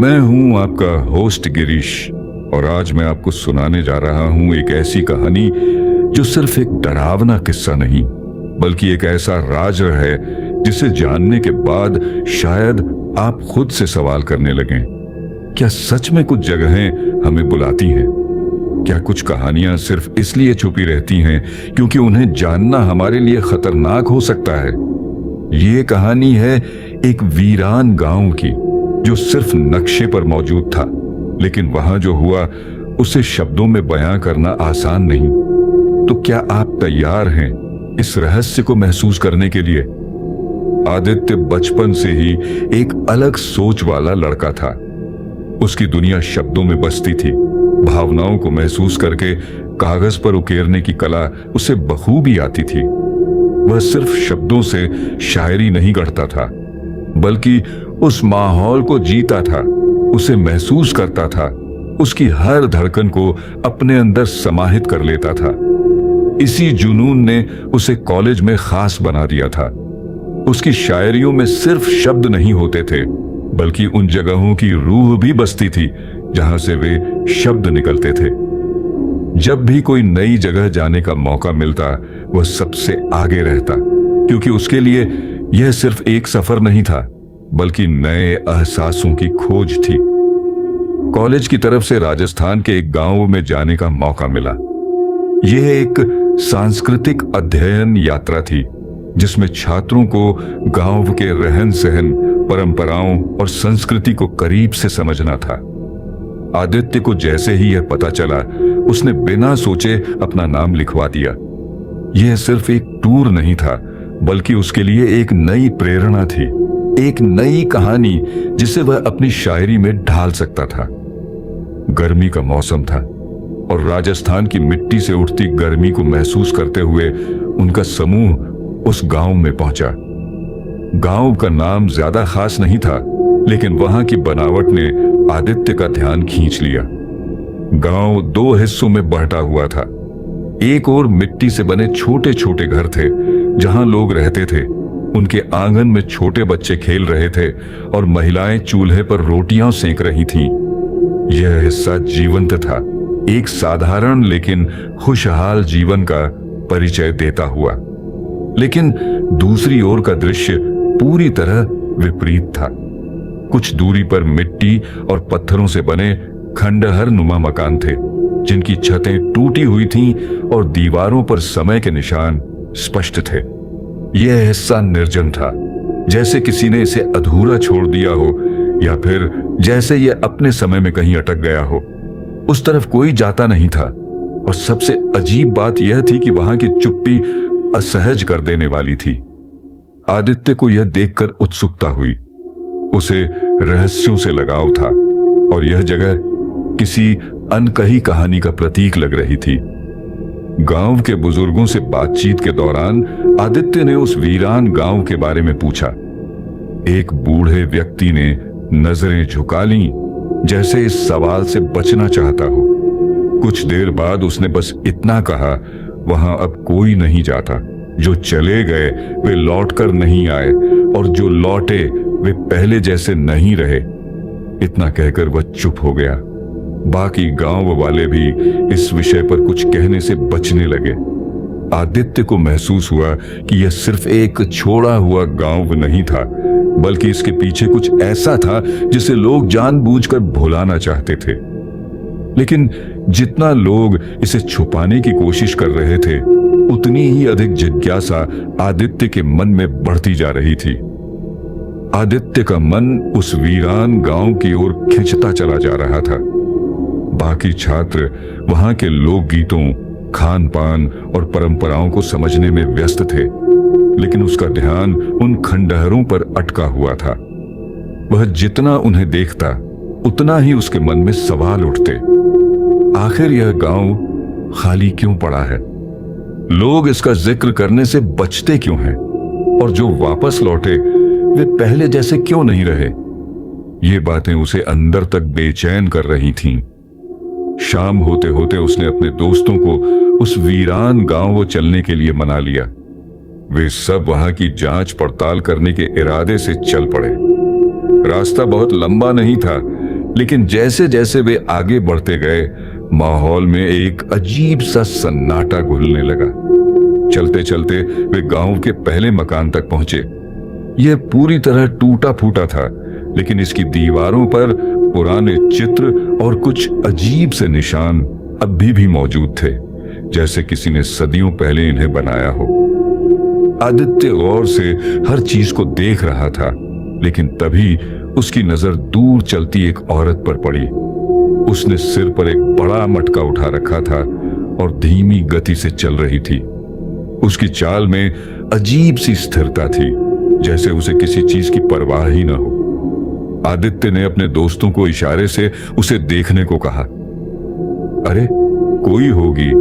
मैं हूं आपका होस्ट गिरीश और आज मैं आपको सुनाने जा रहा हूं एक ऐसी कहानी जो सिर्फ एक डरावना किस्सा नहीं बल्कि एक ऐसा राज है जिसे जानने के बाद शायद आप खुद से सवाल करने लगें, क्या सच में कुछ जगहें हमें बुलाती हैं? क्या कुछ कहानियां सिर्फ इसलिए छुपी रहती हैं क्योंकि उन्हें जानना हमारे लिए खतरनाक हो सकता है? ये कहानी है एक वीरान गांव की जो सिर्फ नक्शे पर मौजूद था, लेकिन वहां जो हुआ उसे शब्दों में बयां करना आसान नहीं। तो क्या आप तैयार हैं इस रहस्य को महसूस करने के लिए? आदित्य बचपन से ही एक अलग सोच वाला लड़का था। उसकी दुनिया शब्दों में बसती थी। भावनाओं को महसूस करके कागज पर उकेरने की कला उसे बखूबी आती थी। वह सिर्फ शब्दों से शायरी नहीं गढ़ता था बल्कि उस माहौल को जीता था, उसे महसूस करता था, उसकी हर धड़कन को अपने अंदर समाहित कर लेता था। इसी जुनून ने उसे कॉलेज में खास बना दिया था। उसकी शायरियों में सिर्फ शब्द नहीं होते थे बल्कि उन जगहों की रूह भी बसती थी जहां से वे शब्द निकलते थे। जब भी कोई नई जगह जाने का मौका मिलता वह सबसे आगे रहता, क्योंकि उसके लिए यह सिर्फ एक सफर नहीं था बल्कि नए एहसासों की खोज थी। कॉलेज की तरफ से राजस्थान के एक गांव में जाने का मौका मिला। यह एक सांस्कृतिक अध्ययन यात्रा थी जिसमें छात्रों को गांव के रहन सहन, परंपराओं और संस्कृति को करीब से समझना था। आदित्य को जैसे ही यह पता चला उसने बिना सोचे अपना नाम लिखवा दिया। यह सिर्फ एक टूर नहीं था बल्कि उसके लिए एक नई प्रेरणा थी, एक नई कहानी जिसे वह अपनी शायरी में ढाल सकता था। गर्मी का मौसम था और राजस्थान की मिट्टी से उठती गर्मी को महसूस करते हुए उनका समूह उस गांव में पहुंचा। गांव का नाम ज्यादा खास नहीं था, लेकिन वहां की बनावट ने आदित्य का ध्यान खींच लिया। गांव दो हिस्सों में बंटा हुआ था। एक ओर मिट्टी से बने छोटे छोटे घर थे जहां लोग रहते थे। उनके आंगन में छोटे बच्चे खेल रहे थे और महिलाएं चूल्हे पर रोटियां सेंक रही थीं। यह हिस्सा जीवंत था, एक साधारण लेकिन खुशहाल जीवन का परिचय देता हुआ। लेकिन दूसरी ओर का दृश्य पूरी तरह विपरीत था। कुछ दूरी पर मिट्टी और पत्थरों से बने खंडहर नुमा मकान थे जिनकी छतें टूटी हुई थीं और दीवारों पर समय के निशान स्पष्ट थे। यह हिस्सा निर्जन था, जैसे किसी ने इसे अधूरा छोड़ दिया हो या फिर जैसे यह अपने समय में कहीं अटक गया हो। उस तरफ कोई जाता नहीं था और सबसे अजीब बात यह थी कि वहां की चुप्पी असहज कर देने वाली थी। आदित्य को यह देखकर उत्सुकता हुई। उसे रहस्यों से लगाव था और यह जगह किसी अनकही कहानी का प्रतीक लग रही थी। गांव के बुजुर्गों से बातचीत के दौरान आदित्य ने उस वीरान गांव के बारे में पूछा। एक बूढ़े व्यक्ति ने नजरें झुका लीं, जैसे इस सवाल से बचना चाहता हो। कुछ देर बाद उसने बस इतना कहा, वहां अब कोई नहीं जाता। जो चले गए वे लौटकर नहीं आए और जो लौटे वे पहले जैसे नहीं रहे। इतना कहकर वह चुप हो गया। बाकी गांव वाले भी इस विषय पर कुछ कहने से बचने लगे। आदित्य को महसूस हुआ कि यह सिर्फ एक छोड़ा हुआ गांव नहीं था बल्कि इसके पीछे कुछ ऐसा था जिसे लोग जानबूझकर भुलाना चाहते थे। लेकिन जितना लोग इसे छुपाने की कोशिश कर रहे थे उतनी ही अधिक जिज्ञासा आदित्य के मन में बढ़ती जा रही थी। आदित्य का मन उस वीरान गांव की ओर खिंचता चला जा रहा था। बाकी छात्र वहां के लोकगीतों, खान पान और परंपराओं को समझने में व्यस्त थे, लेकिन उसका ध्यान उन खंडहरों पर अटका हुआ था। वह जितना उन्हें देखता उतना ही उसके मन में सवाल उठते। आखिर यह गांव खाली क्यों पड़ा है? लोग इसका जिक्र करने से बचते क्यों हैं? और जो वापस लौटे वे पहले जैसे क्यों नहीं रहे? ये बातें उसे अंदर तक बेचैन कर रही थीं। शाम होते होते उसने अपने दोस्तों को उस वीरान गांव चलने के लिए मना लिया। वे सब वहां की जांच पड़ताल करने के इरादे से चल पड़े। रास्ता बहुत लंबा नहीं था, लेकिन जैसे जैसे वे आगे बढ़ते गए, माहौल में एक अजीब सा सन्नाटा घुलने लगा। चलते चलते वे गांव के पहले मकान तक पहुंचे। यह पूरी तरह टूटा फूटा था, लेकिन इसकी दीवारों पर पुराने चित्र और कुछ अजीब से निशान अभी भी मौजूद थे, जैसे किसी ने सदियों पहले इन्हें बनाया हो। आदित्य गौर से हर चीज को देख रहा था, लेकिन तभी उसकी नजर दूर चलती एक औरत पर पड़ी। उसने सिर पर एक बड़ा मटका उठा रखा था और धीमी गति से चल रही थी। उसकी चाल में अजीब सी स्थिरता थी, जैसे उसे किसी चीज की परवाह ही न हो। आदित्य ने अपने दोस्तों को इशारे से उसे देखने को कहा। अरे कोई होगी,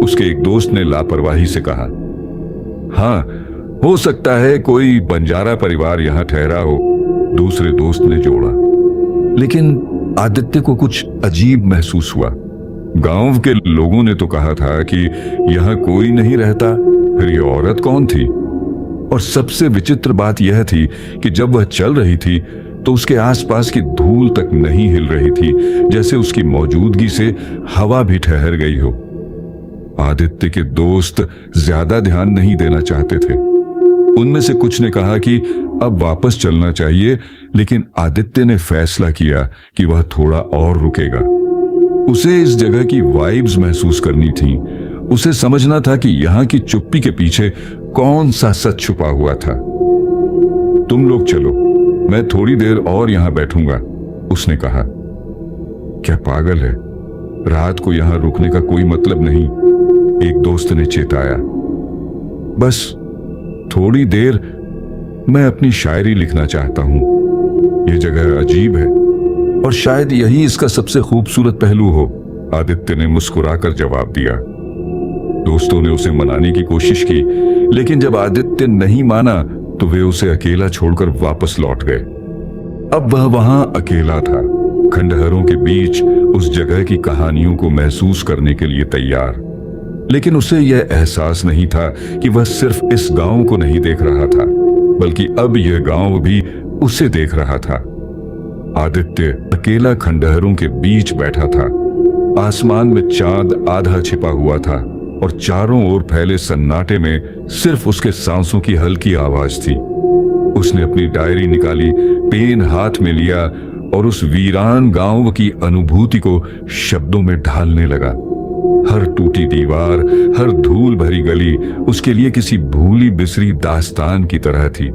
उसके एक दोस्त ने लापरवाही से कहा। हाँ, हो सकता है कोई बंजारा परिवार यहां ठहरा हो, दूसरे दोस्त ने जोड़ा। लेकिन आदित्य को कुछ अजीब महसूस हुआ। गांव के लोगों ने तो कहा था कि यहां कोई नहीं रहता, फिर ये औरत कौन थी? और सबसे विचित्र बात यह थी कि जब वह चल रही थी तो उसके आसपास की धूल तक नहीं हिल रही थी, जैसे उसकी मौजूदगी से हवा भी ठहर गई हो। आदित्य के दोस्त ज्यादा ध्यान नहीं देना चाहते थे। उनमें से कुछ ने कहा कि अब वापस चलना चाहिए, लेकिन आदित्य ने फैसला किया कि वह थोड़ा और रुकेगा। उसे इस जगह की वाइब्स महसूस करनी थी। उसे समझना था कि यहाँ की चुप्पी के पीछे कौन सा सच छुपा हुआ था। तुम लोग चलो, मैं थोड़ी देर और यहां बैठूंगा, उसने कहा। क्या पागल है? रात को यहां रुकने का कोई मतलब नहीं, एक दोस्त ने चेताया। बस थोड़ी देर, मैं अपनी शायरी लिखना चाहता हूं। यह जगह अजीब है और शायद यही इसका सबसे खूबसूरत पहलू हो, आदित्य ने मुस्कुराकर जवाब दिया। दोस्तों ने उसे मनाने की कोशिश की, लेकिन जब आदित्य नहीं माना तो वे उसे अकेला छोड़कर वापस लौट गए। अब वह वहां अकेला था, खंडहरों के बीच, उस जगह की कहानियों को महसूस करने के लिए तैयार। लेकिन उसे यह एहसास नहीं था कि वह सिर्फ इस गांव को नहीं देख रहा था, बल्कि अब यह गांव भी उसे देख रहा था। आदित्य अकेला खंडहरों के बीच बैठा था। आसमान में चांद आधा छिपा हुआ था और चारों ओर फैले सन्नाटे में सिर्फ उसके सांसों की हल्की आवाज थी। उसने अपनी डायरी निकाली, पेन हाथ में लिया और उस वीरान गांव की अनुभूति को शब्दों में ढालने लगा। हर टूटी दीवार, हर धूल भरी गली उसके लिए किसी भूली बिसरी दास्तान की तरह थी।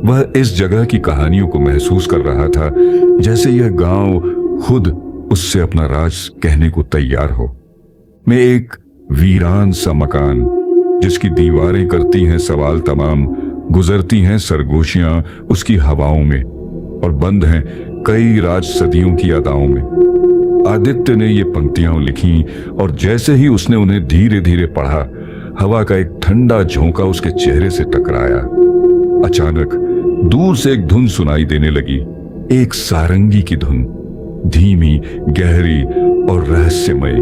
वह इस जगह की कहानियों को महसूस कर रहा था, जैसे यह गांव खुद उससे अपना राज कहने को तैयार हो। मैं एक वीरान सा मकान, जिसकी दीवारें करती हैं सवाल तमाम, गुजरती हैं सरगोशियां उसकी हवाओं में और बंद हैं कई राज सदियों की अदाओं में। आदित्य ने ये पंक्तियां लिखी और जैसे ही उसने उन्हें धीरे धीरे पढ़ा, हवा का एक ठंडा झोंका उसके चेहरे से टकराया। अचानक दूर से एक धुन सुनाई देने लगी, एक सारंगी की धुन, धीमी, गहरी और रहस्यमय।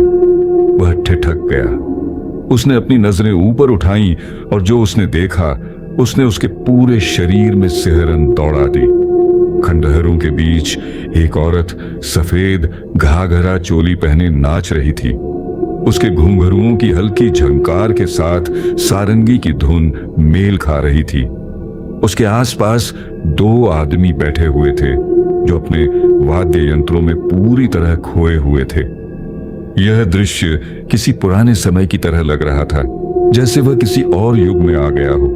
वह ठिठक गया। उसने अपनी नजरें ऊपर उठाईं और जो उसने देखा, उसने उसके पूरे शरीर में सिहरन दौड़ा दी। खंडहरों के बीच एक औरत सफेद घाघरा चोली पहने नाच रही थी। उसके घुंघरुओं की हल्की झंकार के साथ सारंगी की धुन मेल खा रही थी। उसके आसपास दो आदमी बैठे हुए थे जो अपने वाद्य यंत्रों में पूरी तरह खोए हुए थे। यह दृश्य किसी पुराने समय की तरह लग रहा था, जैसे वह किसी और युग में आ गया हो।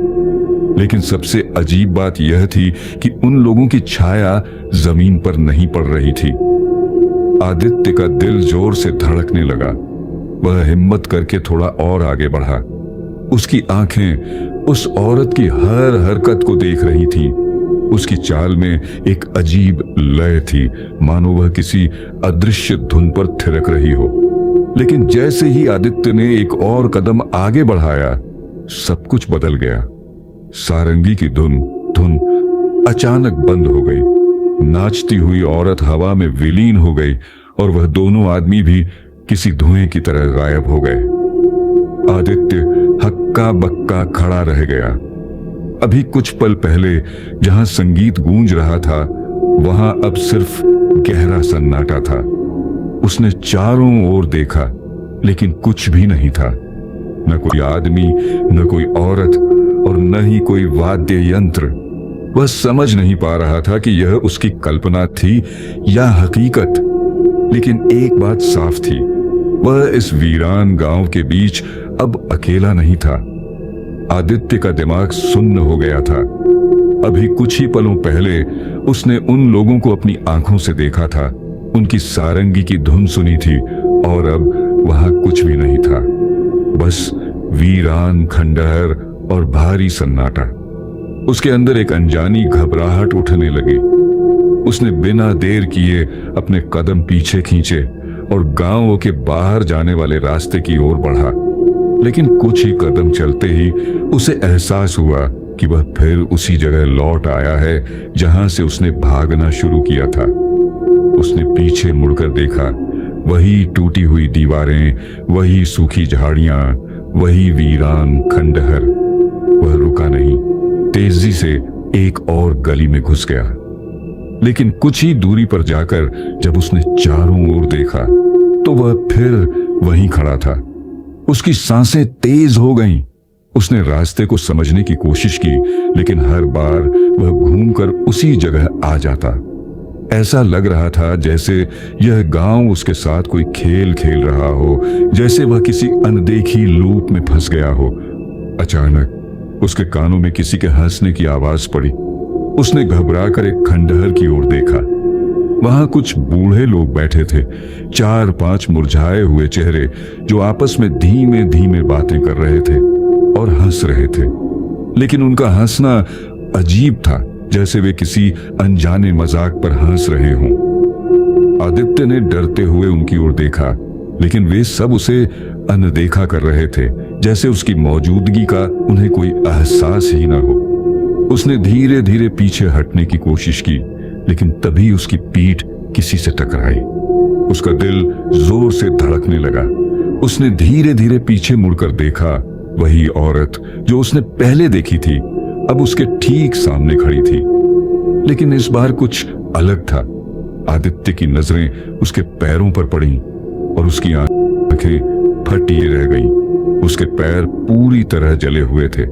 लेकिन सबसे अजीब बात यह थी कि उन लोगों की छाया जमीन पर नहीं पड़ रही थी। आदित्य का दिल जोर से धड़कने लगा। वह हिम्मत करके थोड़ा और आगे बढ़ा। उसकी आंखें उस औरत की हर हरकत को देख रही थीं। उसकी चाल में एक अजीब लय थी, मानो वह किसी अदृश्य धुन पर थिरक रही हो। लेकिन जैसे ही आदित्य ने एक और कदम आगे बढ़ाया, सब कुछ बदल गया। सारंगी की धुन अचानक बंद हो गई। नाचती हुई औरत हवा में विलीन हो गई और वह दोनों आदमी भी किसी धुएं की तरह गायब हो गए। आदित्य हक्का बक्का खड़ा रह गया। अभी कुछ पल पहले जहां संगीत गूंज रहा था, वहां अब सिर्फ गहरा सन्नाटा था। उसने चारों ओर देखा, लेकिन कुछ भी नहीं था। न कोई आदमी, न कोई औरत और न ही कोई वाद्य यंत्र। वह समझ नहीं पा रहा था कि यह उसकी कल्पना थी या हकीकत। लेकिन एक बात साफ थी, वह इस वीरान गांव के बीच अब अकेला नहीं था। आदित्य का दिमाग सुन्न हो गया था। अभी कुछ ही पलों पहले उसने उन लोगों को अपनी आंखों से देखा था, उनकी सारंगी की धुन सुनी थी, और अब वहां कुछ भी नहीं था। बस वीरान खंडहर और भारी सन्नाटा। उसके अंदर एक अनजानी घबराहट उठने लगी। उसने बिना देर किए अपने कदम पीछे खींचे और गांव के बाहर जाने वाले रास्ते की ओर बढ़ा। लेकिन कुछ ही कदम चलते ही उसे एहसास हुआ कि वह फिर उसी जगह लौट आया है जहां से उसने भागना शुरू किया था। उसने पीछे मुड़कर देखा, वही टूटी हुई दीवारें, वही सूखी झाड़ियां, वही वीरान खंडहर। वह रुका नहीं, तेजी से एक और गली में घुस गया। लेकिन कुछ ही दूरी पर जाकर जब उसने चारों ओर देखा तो वह फिर वहीं खड़ा था। उसकी सांसें तेज हो गईं। उसने रास्ते को समझने की कोशिश की, लेकिन हर बार वह घूमकर उसी जगह आ जाता। ऐसा लग रहा था जैसे यह गांव उसके साथ कोई खेल खेल रहा हो, जैसे वह किसी अनदेखी लूप में फंस गया हो। अचानक उसके कानों में किसी के हंसने की आवाज पड़ी। उसने घबराकर एक खंडहर की ओर देखा। वहां कुछ बूढ़े लोग बैठे थे, 4-5 मुरझाए हुए चेहरे, जो आपस में धीमे धीमे बातें कर रहे थे और हंस रहे थे। लेकिन उनका हंसना अजीब था, जैसे वे किसी अनजाने मजाक पर हंस रहे हों। आदित्य ने डरते हुए उनकी ओर देखा, लेकिन वे सब उसे अनदेखा कर रहे थे, जैसे उसकी मौजूदगी का उन्हें कोई एहसास ही न हो। उसने धीरे धीरे पीछे हटने की कोशिश की, लेकिन तभी उसकी पीठ किसी से टकराई। उसका दिल जोर से धड़कने लगा। उसने धीरे धीरे पीछे मुड़कर देखा। वही औरत जो उसने पहले देखी थी अब उसके ठीक सामने खड़ी थी, लेकिन इस बार कुछ अलग था। आदित्य की नजरें उसके पैरों पर पड़ी और उसकी आंखें फटी रह गईं। उसके पैर पूरी तरह जले हुए थे,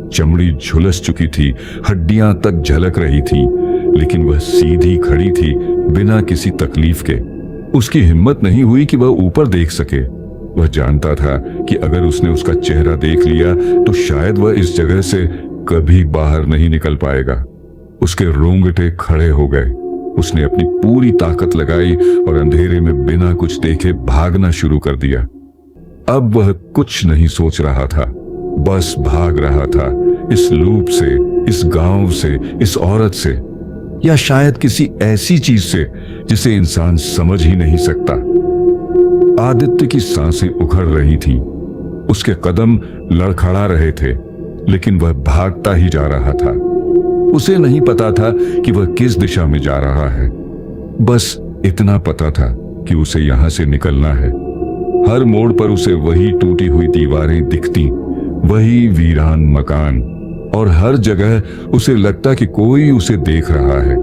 चमड़ी झुलस चुकी थी, हड्डियां तक झलक रही थीं, लेकिन वह सीधी खड़ी थी बिना किसी तकलीफ के। उसकी हिम्मत नहीं हुई कि वह ऊपर देख सके। वह जानता था कि अगर उसने उसका चेहरा देख लिया तो शायद वह इस जगह से कभी बाहर नहीं निकल पाएगा। उसके रोंगटे खड़े हो गए। उसने अपनी पूरी ताकत लगाई और अंधेरे में बिना कुछ देखे भागना शुरू कर दिया। अब वह कुछ नहीं सोच रहा था, बस भाग रहा था, इस लूप से, इस गांव से, इस औरत से, या शायद किसी ऐसी चीज से जिसे इंसान समझ ही नहीं सकता। आदित्य की सांसें उखड़ रही थीं, उसके कदम लड़खड़ा रहे थे, लेकिन वह भागता ही जा रहा था। उसे नहीं पता था कि वह किस दिशा में जा रहा है, बस इतना पता था कि उसे यहां से निकलना है। हर मोड़ पर उसे वही टूटी हुई दीवारें दिखती, वही वीरान मकान, और हर जगह उसे लगता कि कोई उसे देख रहा है।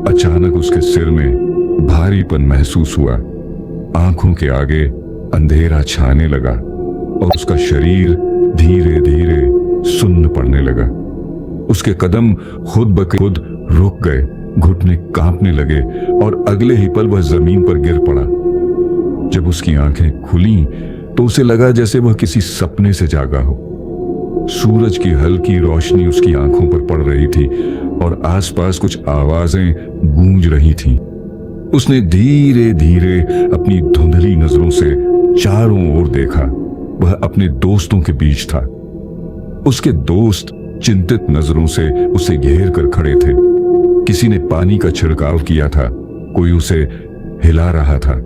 अचानक उसके सिर में भारीपन महसूस हुआ, आंखों के आगे अंधेरा छाने लगा और उसका शरीर धीरे धीरे सुन्न पड़ने लगा। उसके कदम खुद ब खुद रुक गए, घुटने कांपने लगे और अगले ही पल वह जमीन पर गिर पड़ा। जब उसकी आंखें खुली तो उसे लगा जैसे वह किसी सपने से जागा हो। सूरज की हल्की रोशनी उसकी आंखों पर पड़ रही थी और आसपास कुछ आवाजें गूंज रही थीं। उसने धीरे धीरे अपनी धुंधली नजरों से चारों ओर देखा। वह अपने दोस्तों के बीच था। उसके दोस्त चिंतित नजरों से उसे घेर कर खड़े थे। किसी ने पानी का छिड़काव किया था, कोई उसे हिला रहा था।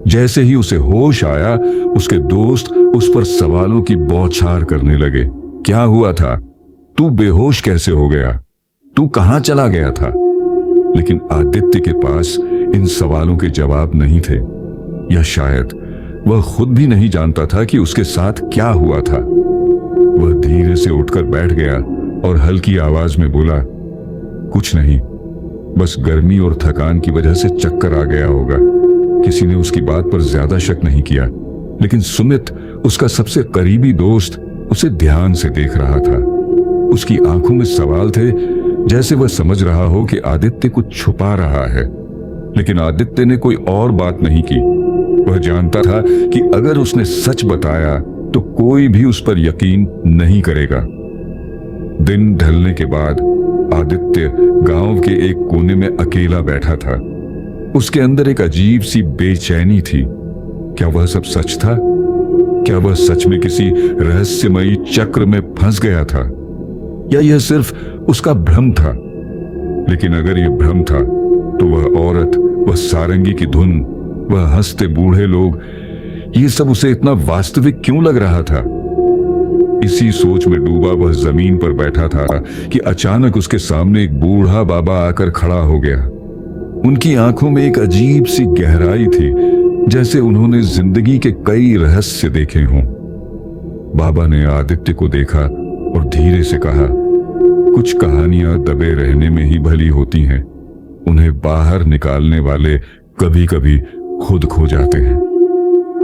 जैसे ही उसे होश आया, उसके दोस्त उस पर सवालों की बौछार करने लगे। क्या हुआ था? तू बेहोश कैसे हो गया? तू कहां चला गया था? लेकिन आदित्य के पास इन सवालों के जवाब नहीं थे, या शायद वह खुद भी नहीं जानता था कि उसके साथ क्या हुआ था। वह धीरे से उठकर बैठ गया और हल्की आवाज में बोला, कुछ नहीं, बस गर्मी और थकान की वजह से चक्कर आ गया होगा। किसी ने उसकी बात पर ज्यादा शक नहीं किया, लेकिन सुमित, उसका सबसे करीबी दोस्त, उसे ध्यान से देख रहा था। उसकी आंखों में सवाल थे, जैसे वह समझ रहा हो कि आदित्य कुछ छुपा रहा है। लेकिन आदित्य ने कोई और बात नहीं की। वह जानता था कि अगर उसने सच बताया तो कोई भी उस पर यकीन नहीं करेगा। दिन ढलने के बाद आदित्य गांव के एक कोने में अकेला बैठा था। उसके अंदर एक अजीब सी बेचैनी थी। क्या वह सब सच था? क्या वह सच में किसी रहस्यमयी चक्र में फंस गया था, या यह सिर्फ उसका भ्रम था? लेकिन अगर यह भ्रम था तो वह औरत, वह सारंगी की धुन, वह हंसते बूढ़े लोग, ये सब उसे इतना वास्तविक क्यों लग रहा था? इसी सोच में डूबा वह जमीन पर बैठा था कि अचानक उसके सामने एक बूढ़ा बाबा आकर खड़ा हो गया। उनकी आंखों में एक अजीब सी गहराई थी, जैसे उन्होंने जिंदगी के कई रहस्य देखे हों। बाबा ने आदित्य को देखा और धीरे से कहा, कुछ कहानियां दबे रहने में ही भली होती हैं, उन्हें बाहर निकालने वाले कभी कभी खुद खो जाते हैं।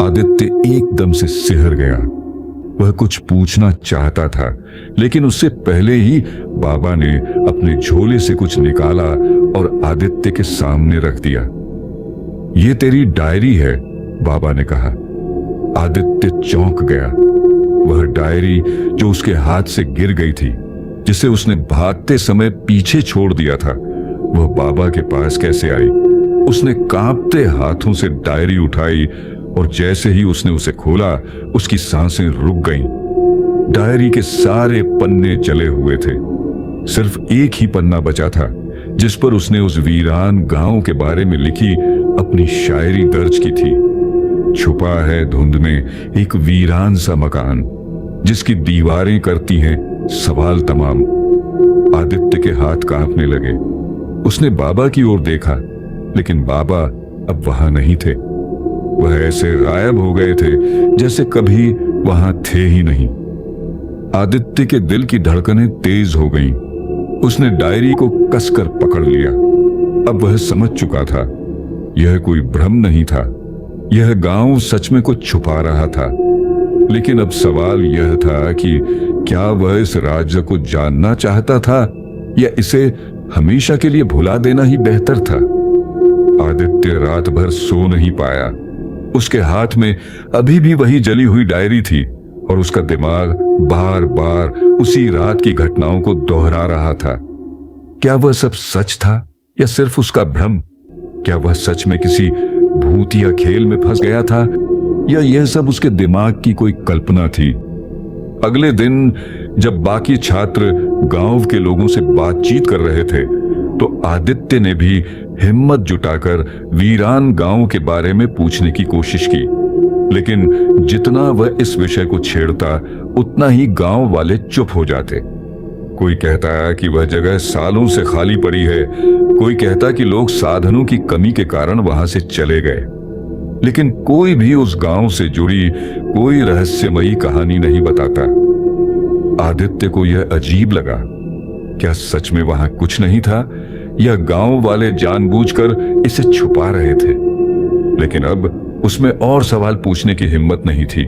आदित्य एकदम से सिहर गया। वह कुछ पूछना चाहता था, लेकिन उससे पहले ही बाबा ने अपने झोले से कुछ निकाला और आदित्य के सामने रख दिया। ये तेरी डायरी है, बाबा ने कहा। आदित्य चौंक गया। वह डायरी जो उसके हाथ से गिर गई थी, जिसे उसने भागते समय पीछे छोड़ दिया था, वह बाबा के पास कैसे आई? उसने कांपते हाथों से डायरी उठाई और जैसे ही उसने उसे खोला, उसकी सांसें रुक गईं। डायरी के सारे पन्ने जले हुए थे। सिर्फ एक ही पन्ना बचा था, जिस पर उसने उस वीरान गांव के बारे में लिखी अपनी शायरी दर्ज की थी। छुपा है धुंध में एक वीरान सा मकान, जिसकी दीवारें करती हैं सवाल तमाम। आदित्य के हाथ कांपने लगे। उसने बाबा की ओर देखा, लेकिन बाबा अब वहां नहीं थे। वह ऐसे गायब हो गए थे जैसे कभी वहां थे ही नहीं। आदित्य के दिल की धड़कनें तेज हो गईं। उसने डायरी को कसकर पकड़ लिया। अब वह समझ चुका था, यह कोई भ्रम नहीं था। यह गांव सच में कुछ छुपा रहा था। लेकिन अब सवाल यह था कि क्या वह इस राज्य को जानना चाहता था, या इसे हमेशा के लिए भुला देना ही बेहतर था? आदित्य रात भर सो नहीं पाया। उसके हाथ में अभी भी वही जली हुई डायरी थी और उसका दिमाग बार बार उसी रात की घटनाओं को दोहरा रहा था। क्या वह सब सच था या सिर्फ उसका भ्रम? क्या वह सच में किसी भूतिया खेल में फंस गया था, या यह सब उसके दिमाग की कोई कल्पना थी? अगले दिन जब बाकी छात्र गांव के लोगों से बातचीत कर रहे थे, तो आदित्य ने भी हिम्मत जुटाकर वीरान गांव के बारे में पूछने की कोशिश की। लेकिन जितना वह इस विषय को छेड़ता, उतना ही गांव वाले चुप हो जाते। कोई कहता है कि वह जगह सालों से खाली पड़ी है, कोई कहता कि लोग साधनों की कमी के कारण वहां से चले गए। लेकिन कोई भी उस गांव से जुड़ी कोई रहस्यमयी कहानी नहीं बताता। आदित्य को यह अजीब लगा। क्या सच में वहां कुछ नहीं था, या गांव वाले जानबूझकर इसे छुपा रहे थे? लेकिन अब उसमें और सवाल पूछने की हिम्मत नहीं थी।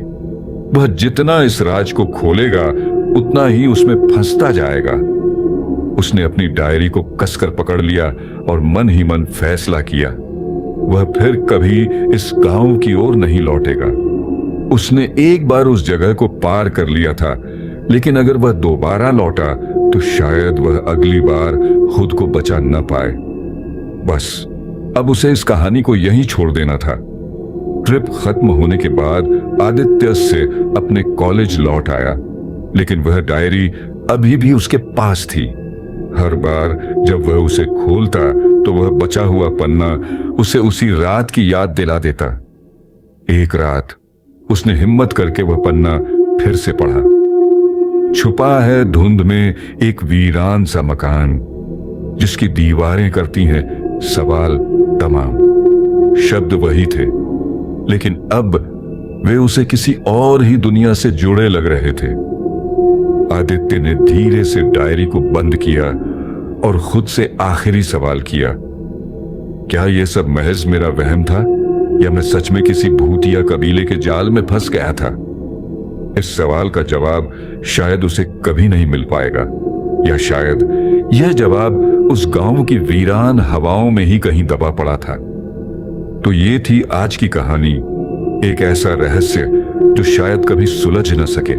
वह जितना इस राज को खोलेगा, उतना ही उसमें फंसता जाएगा। उसने अपनी डायरी को कसकर पकड़ लिया और मन ही मन फैसला किया, वह फिर कभी इस गांव की ओर नहीं लौटेगा। उसने एक बार उस जगह को पार कर लिया था, लेकिन अगर वह दोबारा लौटा तो शायद वह अगली बार खुद को बचा न पाए। बस अब उसे इस कहानी को यहीं छोड़ देना था। ट्रिप खत्म होने के बाद आदित्य से अपने कॉलेज लौट आया, लेकिन वह डायरी अभी भी उसके पास थी। हर बार जब वह उसे खोलता तो वह बचा हुआ पन्ना उसे उसी रात की याद दिला देता। एक रात उसने हिम्मत करके वह पन्ना फिर से पढ़ा। छुपा है धुंध में एक वीरान सा मकान, जिसकी दीवारें करती हैं सवाल तमाम। शब्द वही थे, लेकिन अब वे उसे किसी और ही दुनिया से जुड़े लग रहे थे। आदित्य ने धीरे से डायरी को बंद किया और खुद से आखिरी सवाल किया, क्या यह सब महज मेरा वहम था या मैं सच में किसी भूत या कबीले के जाल में फंस गया था? इस सवाल का जवाब शायद उसे कभी नहीं मिल पाएगा, या शायद यह जवाब उस गांव की वीरान हवाओं में ही कहीं दबा पड़ा था। तो ये थी आज की कहानी, एक ऐसा रहस्य जो शायद कभी सुलझ न सके।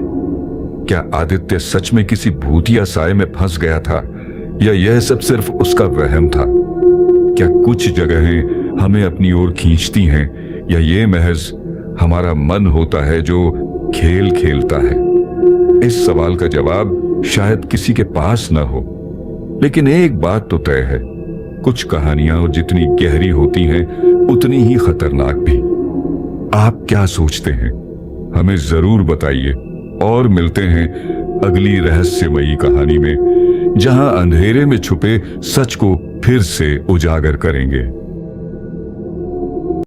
क्या आदित्य सच में किसी भूतिया साए में फंस गया था, या यह सब सिर्फ उसका वहम था? क्या कुछ जगहें हमें अपनी ओर खींचती हैं, या ये महज हमारा मन होता है जो खेल खेलता है? इस सवाल का जवाब शायद किसी के पास न हो, लेकिन एक बात तो तय है, कुछ कहानियां जितनी गहरी होती हैं उतनी ही खतरनाक भी। आप क्या सोचते हैं? हमें जरूर बताइए, और मिलते हैं अगली रहस्यमयी कहानी में, जहां अंधेरे में छुपे सच को फिर से उजागर करेंगे।